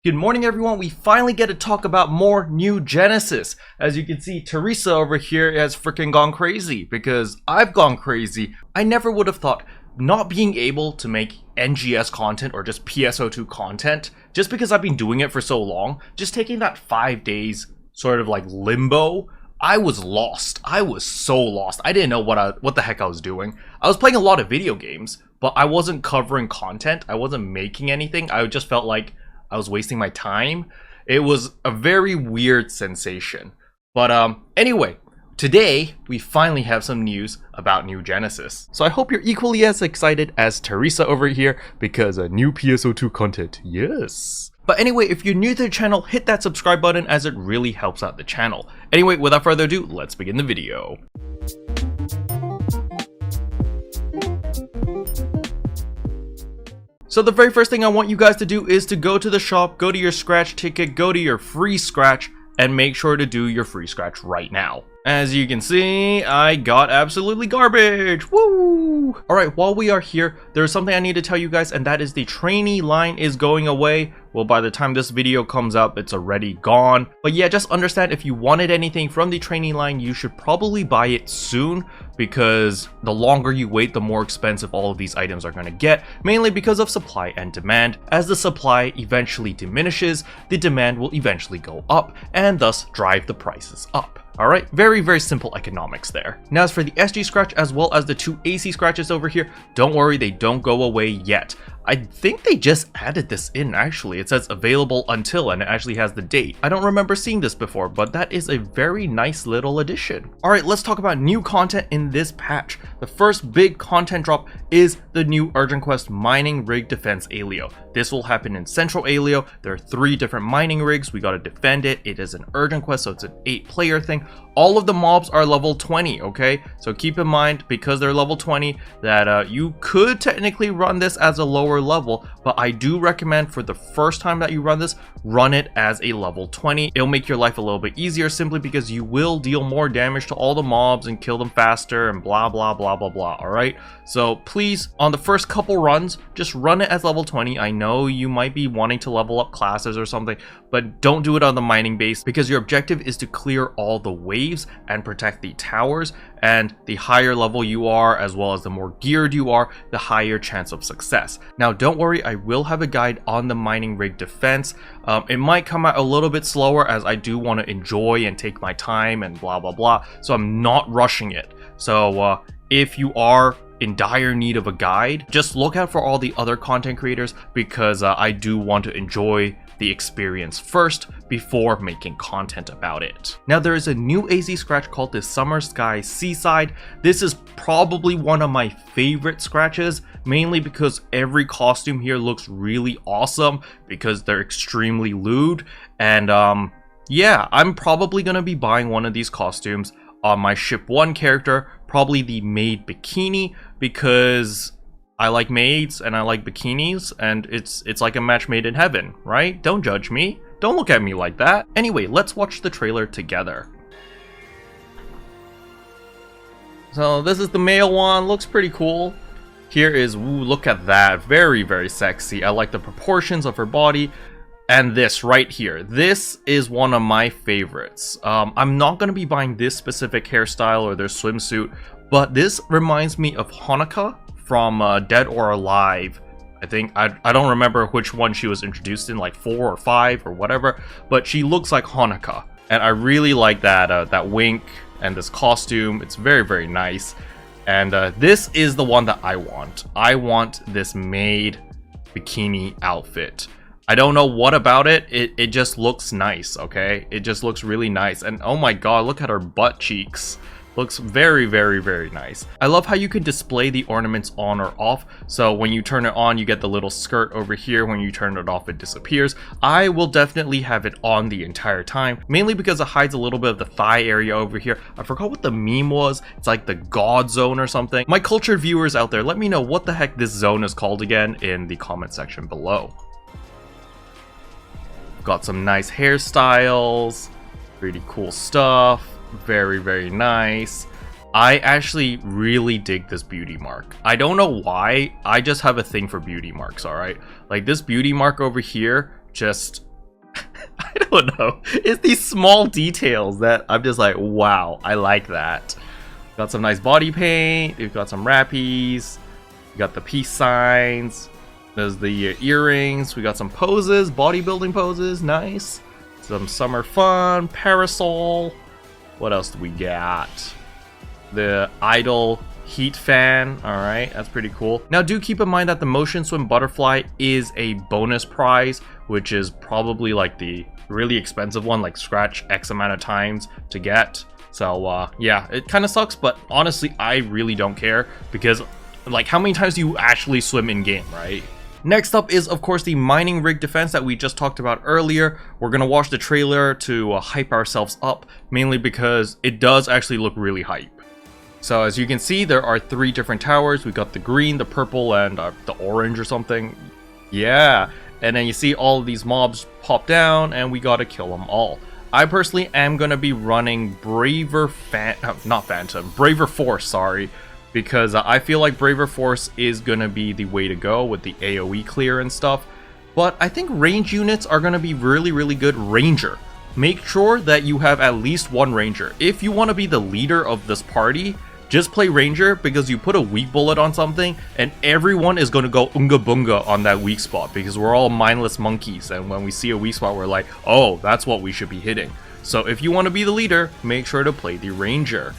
Good morning everyone, we finally get to talk about more new Genesis. As you can see, Teresa over here has freaking gone crazy because I've gone crazy. I never would have thought not being able to make NGS content or just PSO2 content, just because I've been doing it for so long, just taking that 5 days sort of like limbo, I was lost. I was so lost. I didn't know what the heck I was doing. I was playing a lot of video games, but I wasn't covering content. I wasn't making anything. I just felt like I was wasting my time. It was a very weird sensation. But anyway, today we finally have some news about new Genesis. So I hope you're equally as excited as Teresa over here because a new PSO2 content, yes. But anyway, if you're new to the channel, hit that subscribe button as it really helps out the channel. Anyway, without further ado, let's begin the video. So the very first thing I want you guys to do is to go to the shop, go to your scratch ticket, go to your free scratch, and make sure to do your free scratch right now. As you can see, I got absolutely garbage. Woo! Alright, while we are here, there's something I need to tell you guys, and that is the trainee line is going away. Well, by the time this video comes up, it's already gone. But yeah, just understand if you wanted anything from the trainee line, you should probably buy it soon, because the longer you wait, the more expensive all of these items are going to get, mainly because of supply and demand. As the supply eventually diminishes, the demand will eventually go up, and thus drive the prices up. Alright, very simple economics there. Now as for the SG scratch as well as the two AC scratches over here, don't worry, they don't go away yet. I think they just added this in actually. It says available until and it actually has the date. I don't remember seeing this before, but that is a very nice little addition. Alright, let's talk about new content in this patch. The first big content drop is the new Urgent Quest Mining Rig Defense Alio. This will happen in Central Alio. There are 3 different mining rigs. We gotta defend it. It is an Urgent Quest, so it's an 8-player thing. All of the mobs are level 20, okay? So keep in mind, because they're level 20, that you could technically run this as a lower level, but I do recommend for the first time that you run this, run it as a level 20. It'll make your life a little bit easier simply because you will deal more damage to all the mobs and kill them faster and blah blah blah blah blah. Alright, so please, on the first couple runs, just run it as level 20. I know you might be wanting to level up classes or something, but don't do it on the mining base because your objective is to clear all the waves and protect the towers, and the higher level you are, as well as the more geared you are, the higher chance of success. Now don't worry, I will have a guide on the mining rig defense. It might come out a little bit slower as I do want to enjoy and take my time and blah blah blah, so I'm not rushing it. So if you are in dire need of a guide, just look out for all the other content creators because I do want to enjoy the experience first before making content about it. Now there is a new AZ scratch called the Summer Sky Seaside. This is probably one of my favorite scratches, mainly because every costume here looks really awesome because they're extremely lewd, and yeah, I'm probably gonna be buying one of these costumes on my ship 1 character, probably the maid bikini, because I like maids and I like bikinis, and it's like a match made in heaven, right? Don't judge me. Don't look at me like that. Anyway, let's watch the trailer together. So this is the male one, looks pretty cool. Here is, ooh, look at that, very sexy. I like the proportions of her body. And this right here, this is one of my favorites. I'm not going to be buying this specific hairstyle or their swimsuit, but this reminds me of Honoka from Dead or Alive. I think, I don't remember which one she was introduced in, like 4 or 5 or whatever, but she looks like Honoka. And I really like that, that wink and this costume. It's very nice. And this is the one that I want. I want this maid bikini outfit. I don't know what about it. It just looks nice, okay? It just looks really nice. And oh my god, look at her butt cheeks. Looks very nice. I love how you can display the ornaments on or off. So when you turn it on, you get the little skirt over here. When you turn it off, it disappears. I will definitely have it on the entire time, mainly because it hides a little bit of the thigh area over here. I forgot what the meme was. It's like the God Zone or something. My cultured viewers out there, let me know what the heck this zone is called again in the comment section below. Got some nice hairstyles, pretty cool stuff, very nice. I actually really dig this beauty mark. I don't know why, I just have a thing for beauty marks, alright? Like this beauty mark over here just don't know. It's these small details that I'm just like, wow, I like that. Got some nice body paint. We've got some wrappies. We got the peace signs. There's the earrings. We got some poses, bodybuilding poses. Nice. Some summer fun, parasol. What else do we got? The idle heat fan. Alright, that's pretty cool. Now do keep in mind that the motion swim butterfly is a bonus prize, which is probably like the really expensive one, like scratch X amount of times to get. So yeah, it kind of sucks, but honestly I really don't care, because like how many times do you actually swim in game, right? Next up is of course the mining rig defense that we just talked about earlier. We're gonna watch the trailer to hype ourselves up, mainly because it does actually look really hype. So as you can see, there are 3 different towers. We've got the green, the purple, and the orange or something. Yeah, and then you see all of these mobs pop down, and we gotta kill them all. I personally am gonna be running Braver Force, sorry, because I feel like Braver Force is gonna be the way to go with the AoE clear and stuff. But I think range units are gonna be really good. Ranger. Make sure that you have at least 1 Ranger. If you want to be the leader of this party, just play Ranger, because you put a weak bullet on something and everyone is going to go unga bunga on that weak spot, because we're all mindless monkeys, and when we see a weak spot we're like, oh, that's what we should be hitting. So if you want to be the leader, make sure to play the Ranger.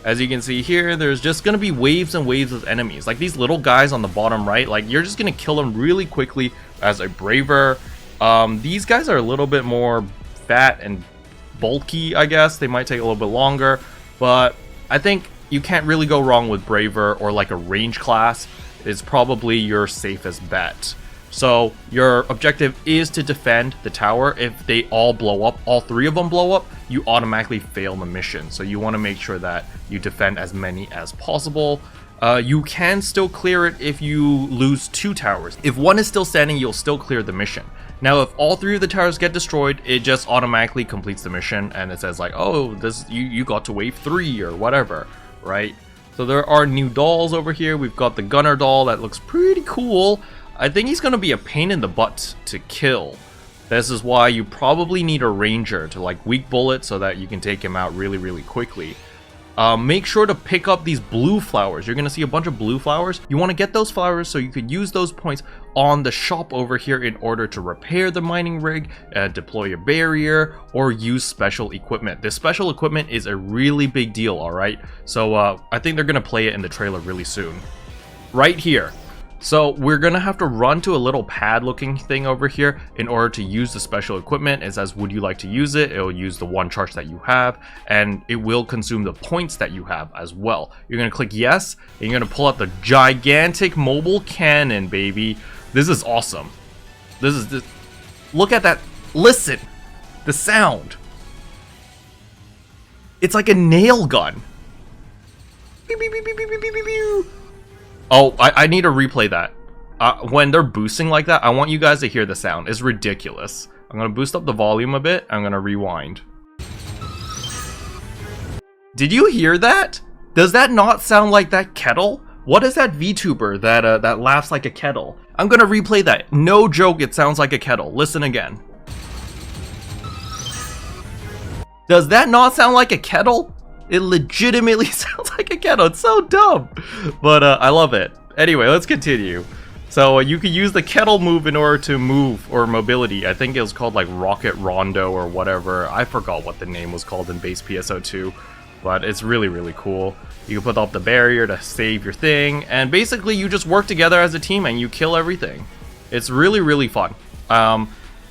As you can see here, there's just going to be waves and waves of enemies. Like these little guys on the bottom right, like you're just going to kill them really quickly as a Braver. These guys are a little bit more fat and bulky, I guess. They might take a little bit longer, but I think you can't really go wrong with Braver, or like a range class is probably your safest bet. So your objective is to defend the tower. If they all blow up, all 3 of them blow up, you automatically fail the mission. So you want to make sure that you defend as many as possible. You can still clear it if you lose 2 towers. If 1 is still standing, you'll still clear the mission. Now, if all 3 of the towers get destroyed, it just automatically completes the mission, and it says like, oh, this you got to wave 3 or whatever, right? So there are new dolls over here. We've got the gunner doll that looks pretty cool. I think he's going to be a pain in the butt to kill. This is why you probably need a ranger to like weak bullet so that you can take him out really quickly. Make sure to pick up these blue flowers. You're going to see a bunch of blue flowers. You want to get those flowers so you could use those points on the shop over here in order to repair the mining rig, deploy a barrier, or use special equipment. This special equipment is a really big deal, alright? So I think they're going to play it in the trailer really soon. Right here. So we're going to have to run to a little pad looking thing over here in order to use the special equipment. It says, would you like to use it? It'll use the 1 charge that you have, and it will consume the points that you have as well. You're going to click yes, and you're going to pull out the gigantic mobile cannon, baby. This is awesome. Look at that. Listen. The sound. It's like a nail gun. Pew, pew, pew, pew, pew, pew, pew, pew. Oh, I need to replay that. When they're boosting like that, I want you guys to hear the sound. It's ridiculous. I'm going to boost up the volume a bit. I'm going to rewind. Did you hear that? Does that not sound like that kettle? What is that VTuber that laughs like a kettle? I'm going to replay that. No joke, it sounds like a kettle. Listen again. Does that not sound like a kettle? It legitimately sounds like a kettle. It's so dumb. But I love it. Anyway, let's continue. So you could use the kettle move in order to move, or mobility. I think it was called like Rocket Rondo or whatever. I forgot what the name was called in base PSO2. But it's really cool. You can put up the barrier to save your thing. And basically you just work together as a team and you kill everything. It's really fun.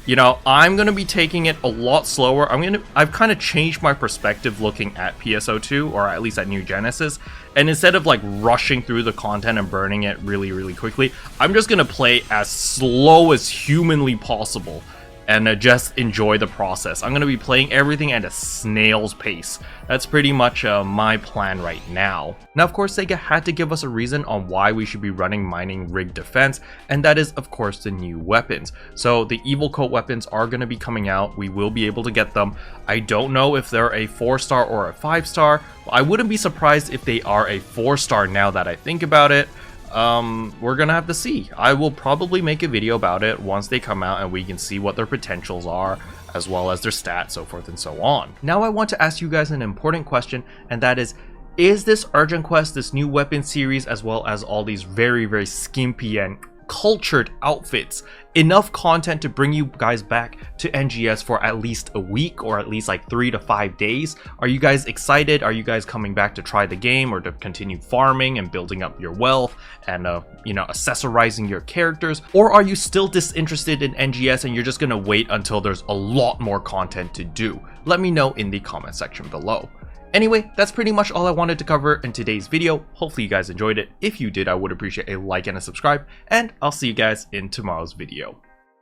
You know, I'm going to be taking it a lot slower. I've kind of changed my perspective looking at PSO2, or at least at New Genesis. And instead of like rushing through the content and burning it really quickly, I'm just going to play as slow as humanly possible and just enjoy the process. I'm going to be playing everything at a snail's pace. That's pretty much my plan right now. Now, of course, Sega had to give us a reason on why we should be running mining rig defense, and that is, of course, the new weapons. So the Evil Coat weapons are going to be coming out. We will be able to get them. I don't know if they're a 4-star or a 5-star. I wouldn't be surprised if they are a 4-star now that I think about it. we're gonna have to see. I will probably make a video about it once they come out and we can see what their potentials are, as well as their stats, so forth and so on. Now I want to ask you guys an important question, and that is this Urgent Quest, this new weapon series, as well as all these very, very skimpy and cultured outfits, enough content to bring you guys back to NGS for at least a week, or at least like 3 to 5 days? Are you guys excited? Are you guys coming back to try the game, or to continue farming and building up your wealth and you know, accessorizing your characters? Or are you still disinterested in NGS and you're just gonna wait until there's a lot more content to do? Let me know in the comment section below. Anyway, that's pretty much all I wanted to cover in today's video. Hopefully you guys enjoyed it. If you did, I would appreciate a like and a subscribe, and I'll see you guys in tomorrow's video.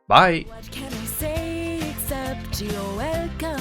Bye! What can I say except you're welcome?